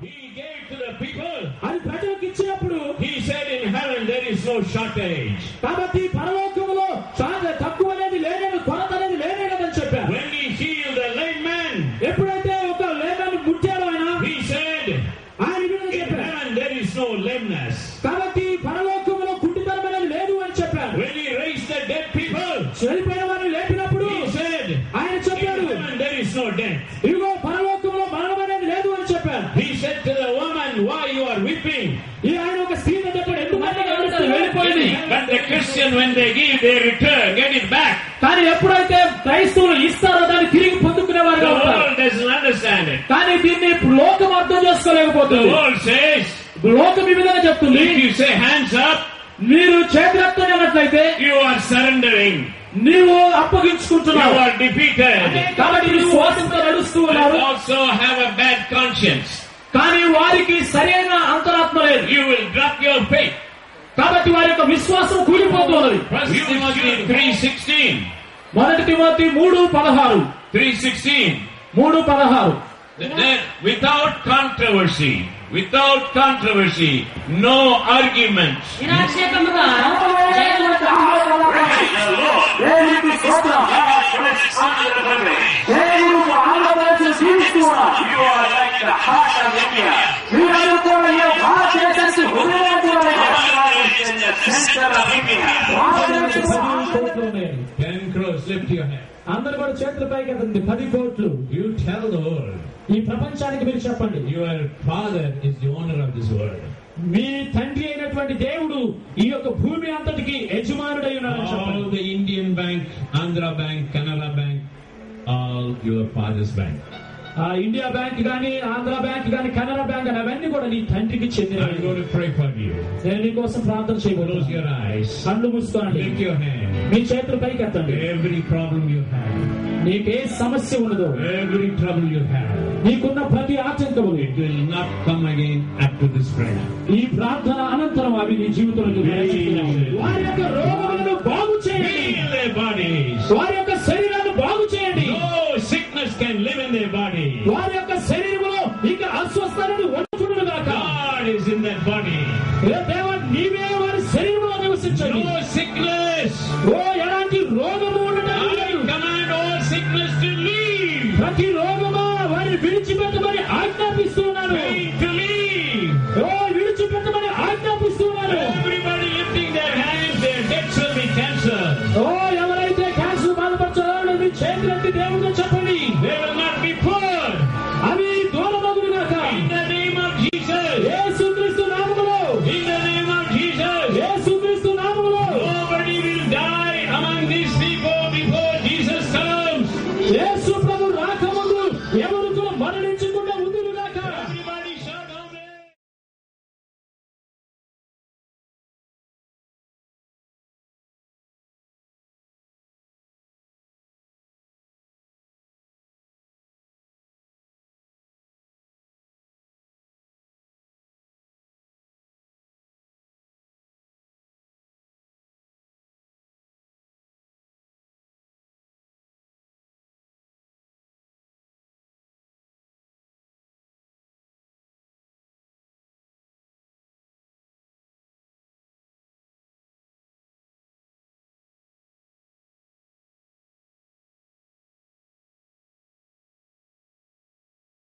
He gave to the people. అది ప్రజలకు ఇచ్చినప్పుడు He said in heaven there is no shortage. కాబట్టి పరలోకములో తక్కువ అనేది లేదని, కొరత అనేది లేదని చెప్పారు. When he healed the lame man, ఎప్పుడైతే ఒక లేమను ముట్టాడో ఆయన, he said ఆయన in heaven there is no lameness. కాబట్టి పరలోకములో కుంటితనం అనేది లేదు అని చెప్పారు. When he raised the dead people, చనిపోయిన వారిని లేపినప్పుడు he said ఆయన in చెప్పాడు, heaven there is no death. ఇదిగో పరలోకములో మరణం అనేది లేదు అని చెప్పారు. He said to the woman, why you are weeping? ఈ ఆయన ఒక స్త్రీ చెప్పాడు, ఎందుకంటే వెళ్ళిపోయింది. But the Christian when they give, they return, get it back. కానీ ఎప్పుడైతే క్రైస్తవులు ఇస్తారో దాన్ని తిరిగి పొందుకునేవారు The world doesn't understand it. కానీ దీన్ని లోకం అర్థం The చేసుకోలేకపోతుంది. world says, లోకం ఈ విధంగా చెప్తుంది, if you say hands up, మీరు చేతులెత్తని అన్నట్లయితే you are surrendering. నీవు You అప్పగించుకుంటున్నావు, are defeated. కాబట్టి మీరు శ్వాసంతో నడుస్తూ And ఉన్నారు. also have a bad conscience. కానీ వారికి సరైన అంతరాత్మ లేదు, You will drop your faith. కాబట్టి వారి యొక్క విశ్వాసం కూలిపోతున్నది. 1 Timothy 3:16. 1 Timothy 3:16 3:16 Without controversy, no arguments. నిరాక్షేపముగా You are like the heart of India. You are in the center of India. 10 crores, lift your hand. అందరు కూడా చేతుల పైకి ఎత్తండి. 10 కోట్లు. You tell the world, ఈ ప్రపంచానికి మీరు చెప్పండి, your father is the owner of this world. మీ తండ్రి అయినటువంటి దేవుడు ఈ యొక్క భూమి అంతటికి యజమానుడై ఉన్నారని All చెప్పండి. the Indian bank, Andhra bank, Canara bank, all your father's bank. India bank గానీ, ఆంధ్ర బ్యాంక్ గానీ, కెనరా బ్యాంక్ గానీ, అవన్నీ కూడా నీ తండ్రికి I'm చెందినవి. going to pray for you. నేను నీకోసం ప్రార్థన Close చేయబోతున్నాను. your eyes. కళ్ళు మూసుకోండి. Lift your hand. మీ చేతుల పైకి ఎత్తండి. Every problem you have, నీకే సమస్య ఉండదు, every trouble you have, నీకున్న ప్రతి ఆటంకము it will not come again after this prayer. ఈ ప్రార్థన అనంతరం అవి నీ జీవితంలో వారి యొక్క రోగాలను బాగు చేయండి, Heal their bodies. వారి యొక్క శరీరాన్ని బాగు చేయండి. No sickness can live in their body. వారి యొక్క శరీరంలో ఇంకా అస్వస్థతను వచ్చును గాక. God is in that body. ఏ దేవా, నీవే వారి శరీరంలో నివసించండి. No sickness. ఓ ఎలాంటి రోగము ఉండటం I లేదు. command all sickness to leave. ప్రతి రోగమా వారిని విడిచిపెట్టమని ఆజ్ఞాపిస్తున్నాను. Pain to leave. Oh విడిచిపెట్టమని ఆజ్ఞాపిస్తున్నాను. Everybody lifting their hands, their debts will be cancelled. ఓ ఎవరైతే క్యాన్సర్ బాధపడుతున్నారో మీ చేతులెత్తి దేవుడితో చెప్పండి, They will not be poor. అవి దూరమగును గాక. In the name of Jesus. యేసుక్రీస్తు నామములో, In the name of Jesus. యేసుక్రీస్తు నామములో Nobody will die among these people before Jesus comes. యేసు ప్రభు రాకముందు ఎవరు